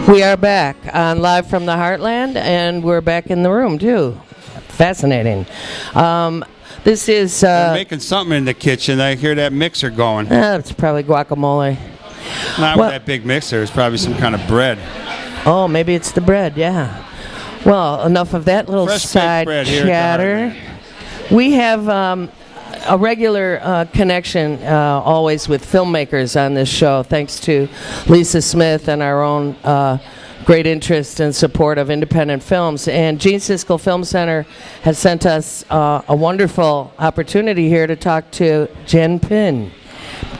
We are back on Live from the Heartland, and we're back in the room, too. Fascinating. This is... They're making something in the kitchen. I hear that mixer going. It's probably guacamole. Not with that big mixer. It's probably some kind of bread. Oh, maybe it's the bread, yeah. Well, enough of that little Fresh side baked bread here chatter. We have a regular connection always with filmmakers on this show, thanks to Lisa Smith and our own great interest and support of independent films. And Gene Siskel Film Theater has sent us a wonderful opportunity here to talk to Jian Ping.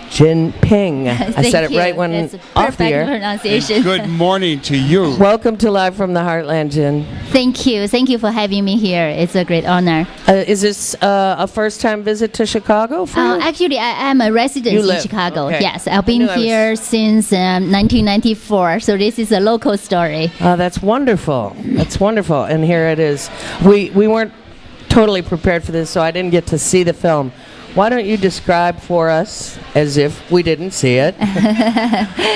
Jian Ping. I said it right when it's off the air. Pronunciation. Good morning to you. Welcome to Live from the Heartland, Jian. Thank you for having me here. It's a great honor. Is this a first-time visit to Chicago for you? Actually, I am a resident You in live. Chicago. Okay. Yes, I've I been knew I here since 1994. So this is a local story. That's wonderful. That's wonderful. And here it is. We weren't totally prepared for this, so I didn't get to see the film. Why don't you describe for us, as if we didn't see it,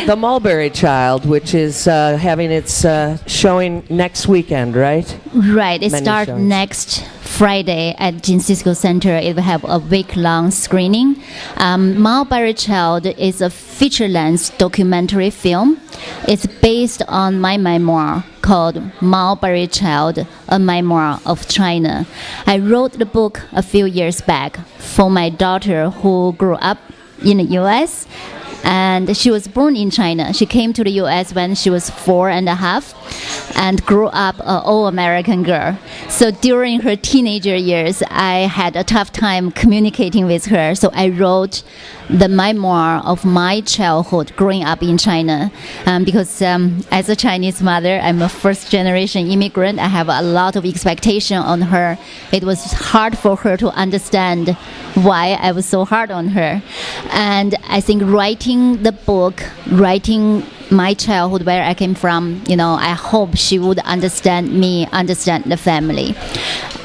The Mulberry Child, which is having its showing next weekend, right? Right. It Many starts showings. next Friday at Gene Siskel Center. It will have a week-long screening. Mulberry Child is a feature-length documentary film. It's based on my memoir called Mulberry Child, a memoir of China. I wrote the book a few years back for my daughter who grew up in the U.S., and she was born in China. She came to the U.S. when she was 4.5 and grew up an all-American girl. So during her teenager years, I had a tough time communicating with her. So I wrote the memoir of my childhood growing up in China. Because as a Chinese mother, I'm a first-generation immigrant. I have a lot of expectation on her. It was hard for her to understand why I was so hard on her. And I think writing the book, writing my childhood, where I came from, I hope she would understand me, understand the family.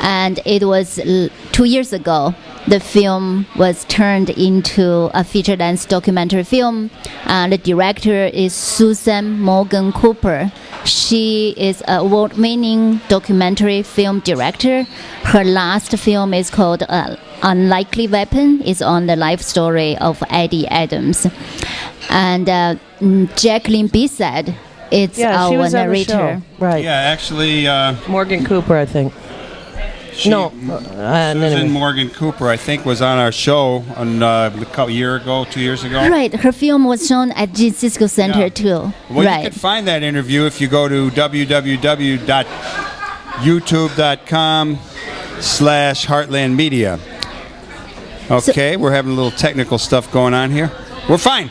And it was 2 years ago, the film was turned into a feature-length documentary film. The director is Susan Morgan Cooper. She is an award-winning documentary film director. Her last film is called Unlikely Weapon. It's on the life story of Eddie Adams. And Jacqueline Bissett is She our was on the show. narrator. Right. Yeah, actually, Morgan Cooper, I think. Susan Morgan Cooper, I think, was on our show a year ago, 2 years ago. Right, her film was shown at Gene Siskel Center too. Well, right. you can find that interview if you go to www.youtube.com/heartlandmedia. Okay, we're having a little technical stuff going on here. We're fine.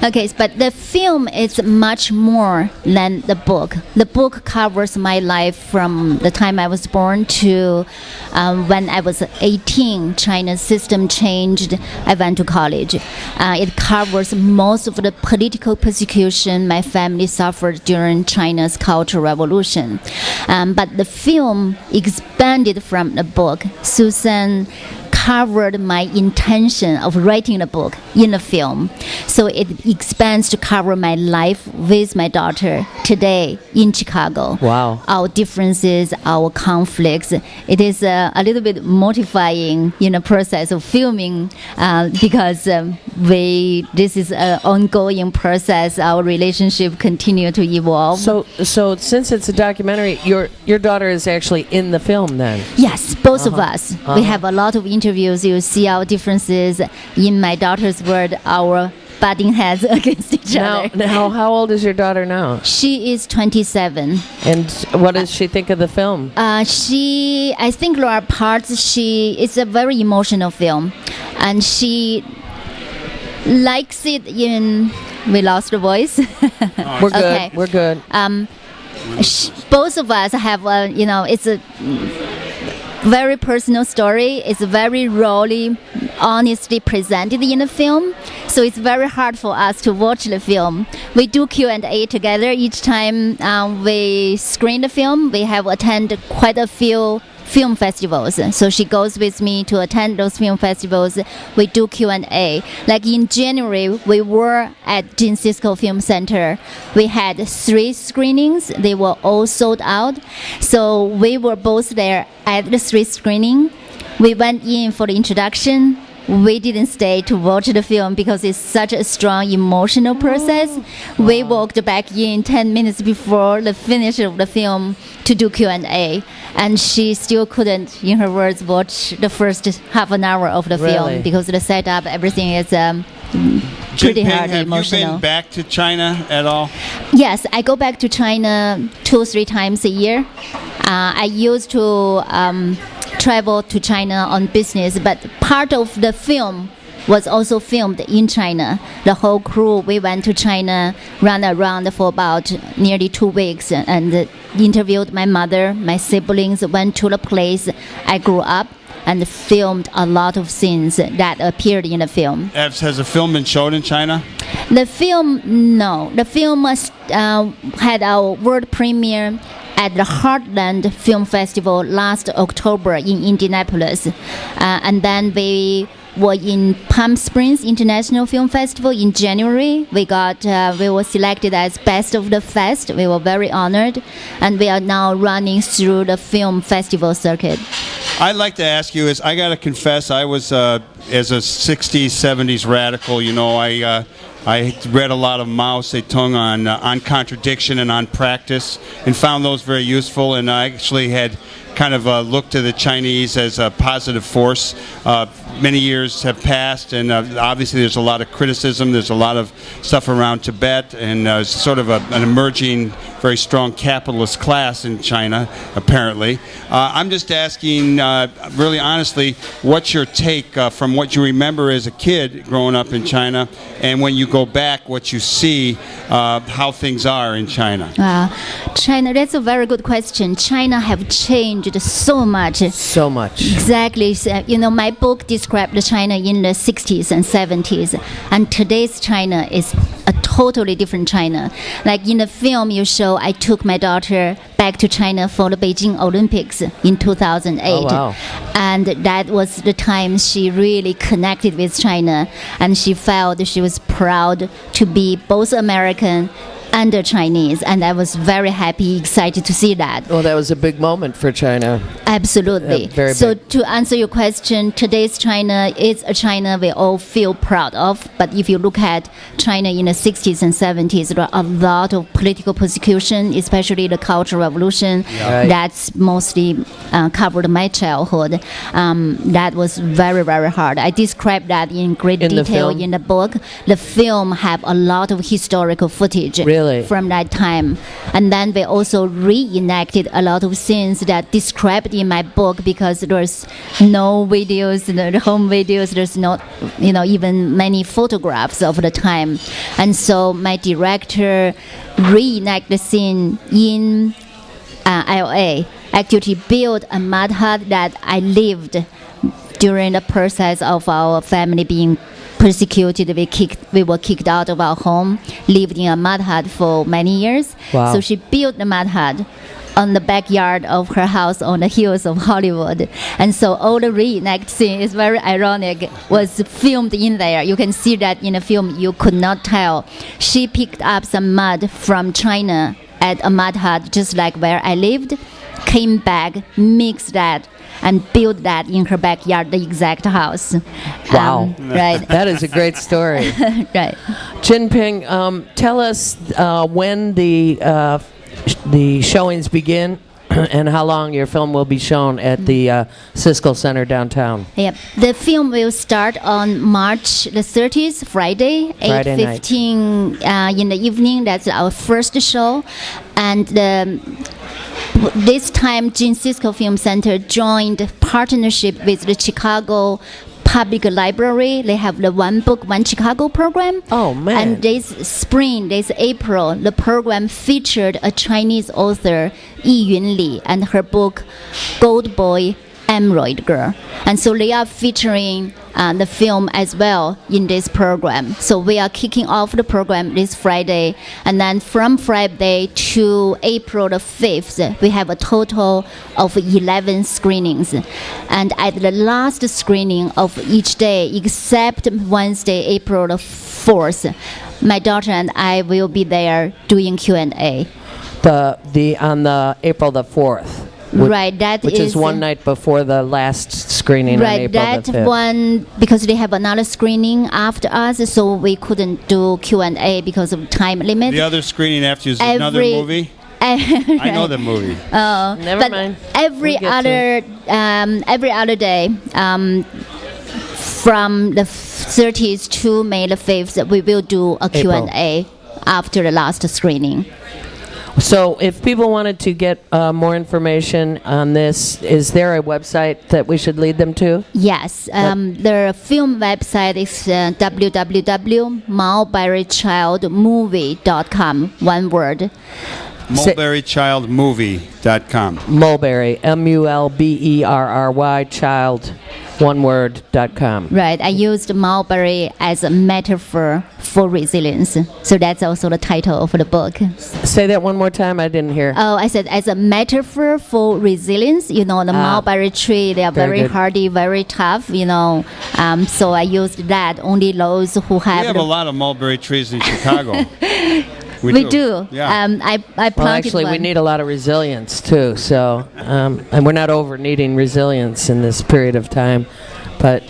Okay, but the film is much more than the book. The book covers my life from the time I was born to when I was 18. China's system changed. I went to college. It covers most of the political persecution my family suffered during China's Cultural Revolution. But the film expanded from the book. Susan covered my intention of writing the book in the film. So it expands to cover my life with my daughter today in Chicago. Wow. Our differences, our conflicts. It is a little bit mortifying process of filming because this is an ongoing process. Our relationship continue to evolve. So since it's a documentary, your daughter is actually in the film then? Yes, both of us. We have a lot of interviews. You see our differences. In my daughter's word, our butting heads against each other. Now, how old is your daughter now? She is 27. And what does she think of the film? I think there are parts, it's a very emotional film. And she likes it we lost the voice. We're good. Okay. We're good. Both of us have, it's a very personal story. It's very rawly, honestly presented in the film. So it's very hard for us to watch the film. We do Q&A together each time we screen the film. We have attended quite a few film festivals. So she goes with me to attend those film festivals. We do Q&A. Like in January, we were at Gene Siskel Film Theater. We had 3 screenings. They were all sold out. So we were both there at the 3 screening. We went in for the introduction. We didn't stay to watch the film because it's such a strong emotional process. We walked back in 10 minutes before the finish of the film to do Q&A. And she still couldn't, in her words, watch the first half an hour of the Really? film because the setup, everything is pretty Jian Ping, hard, have emotional. you been back to China at all? Yes, I go back to China 2-3 times a year. I used to travel to China on business, but part of the film was also filmed in China. The whole crew, we went to China, ran around for about nearly 2 weeks, and interviewed my mother, my siblings, went to the place I grew up, and filmed a lot of scenes that appeared in the film. Has the film been showed in China? The film, no. The film was, had our world premiere at the Heartland Film Festival last October in Indianapolis. And then we were in Palm Springs International Film Festival in January. We were selected as Best of the Fest. We were very honored. And we are now running through the film festival circuit. I'd like to ask you, I got to confess, I was, as a 60s, 70s radical, I read a lot of Mao Zedong on contradiction and on practice and found those very useful, and I actually had kind of looked to the Chinese as a positive force. Many years have passed, and obviously there's a lot of criticism. There's a lot of stuff around Tibet, and sort of an emerging, very strong capitalist class in China, apparently. I'm just asking, really honestly, what's your take from what you remember as a kid growing up in China, and when you go back, what you see, how things are in China? China, that's a very good question. China have changed so much. So much. Exactly. So, my book described China in the 60s and 70s, and today's China is a totally different China. Like in the film you show, I took my daughter back to China for the Beijing Olympics in 2008. Oh, wow. And that was the time she really connected with China, and she felt she was proud to be both American and Chinese, and I was very happy, excited to see that. Well, that was a big moment for China. Absolutely. Very so big. to answer your question, today's China is a China we all feel proud of. But if you look at China in the 60s and 70s, there are a lot of political persecution, especially the Cultural Revolution. Right. That's mostly covered my childhood. That was very, very hard. I described that in great In the detail film? in the book. The film have a lot of historical footage. Really? From that time. And then we also reenacted a lot of scenes that described in my book, because there's no videos, the home videos, there's not, even many photographs of the time. And so my director reenacted the scene in LA. Actually built a mud hut that I lived during the process of our family being persecuted. We were kicked out of our home, lived in a mud hut for many years. Wow. So she built the mud hut on the backyard of her house on the hills of Hollywood. And so all the reenact scene is very ironic, was filmed in there. You can see that in the film, you could not tell. She picked up some mud from China at a mud hut, just like where I lived, came back, mixed that, and built that in her backyard, the exact house. Wow. Right. That is a great story. Right. Jian Ping, tell us when the showings begin and how long your film will be shown at the Siskel Center downtown. Yep. The film will start on March the 30th, Friday, Friday night. 8:15 in the evening. That's our first show. And this time, Gene Siskel Film Theater joined partnership with the Chicago Public Library. They have the One Book, One Chicago program. Oh, man. And this April, the program featured a Chinese author, Yi Yun Li, and her book, Gold Boy, Emerald Girl. And so they are featuring the film as well in this program. So we are kicking off the program this Friday, and then from Friday to April the 5th, we have a total of 11 screenings. And at the last screening of each day, except Wednesday, April the 4th, my daughter and I will be there doing Q&A. On the April the 4th. Right, that which is one night before the last screening on April that the 5th. one, because they have another screring after us, so we couldn't do Q&A because of time limit. The other screening after is another movie? I know the movie. Oh, Never mind. Every other day, from the 30th to May the 5th, we will do a Q&A after the last screening. So if people wanted to get more information on this, is there a website that we should lead them to? Yes. The film website is www.mulberrychildmovie.com, one word. MulberryChildMovie.com. Mulberry, Mulberry, child, one word.com. Right. I used mulberry as a metaphor for resilience. So that's also the title of the book. Say that one more time. I didn't hear. Oh, I said as a metaphor for resilience. You know, the mulberry tree, they are very hardy, very tough, you know. So I used that. Only those who have... We have a lot of mulberry trees in Chicago. We do. Yeah. I planted Well, actually, one. we need a lot of resilience, too. So, and we're not over needing resilience in this period of time. But,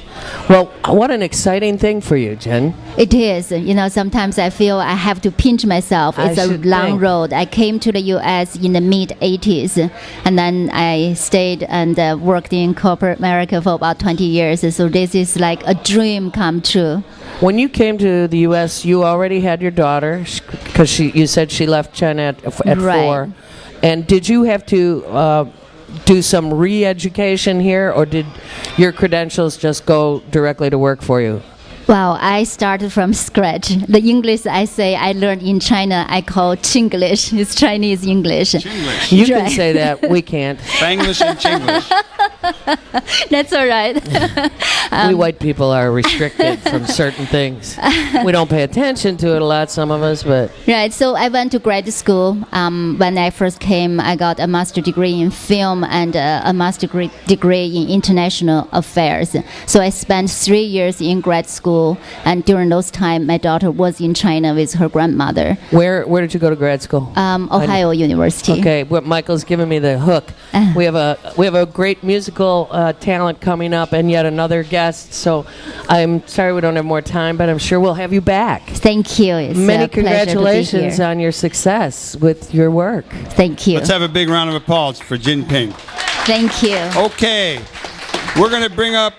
well, what an exciting thing for you, Jen. It is. You know, sometimes I feel I have to pinch myself. It's a long road. I came to the U.S. in the mid-'80s, and then I stayed and worked in corporate America for about 20 years. So this is like a dream come true. When you came to the U.S., you already had your daughter, because you said she left China at Right. 4. And did you have to do some re-education here, or did your credentials just go directly to work for you? Well, I started from scratch. The English I say I learned in China, I call Chinglish. It's Chinese English. Chinglish. You can say that. We can't. Spanglish and Chinglish. That's all right. We white people are restricted from certain things. We don't pay attention to it a lot, some of us, but... Right, so I went to grad school. When I first came, I got a master's degree in film and a master's degree in international affairs. So I spent 3 years in grad school, and during those time, my daughter was in China with her grandmother. Where did you go to grad school? Ohio University. Okay, well, Michael's giving me the hook. We have a great musical talent coming up, and yet another guest. So I'm sorry we don't have more time, but I'm sure we'll have you back. Thank you. It's Many a pleasure to be congratulations here. on your success with your work. Thank you. Let's have a big round of applause for Jian Ping. Thank you. Okay, we're going to bring up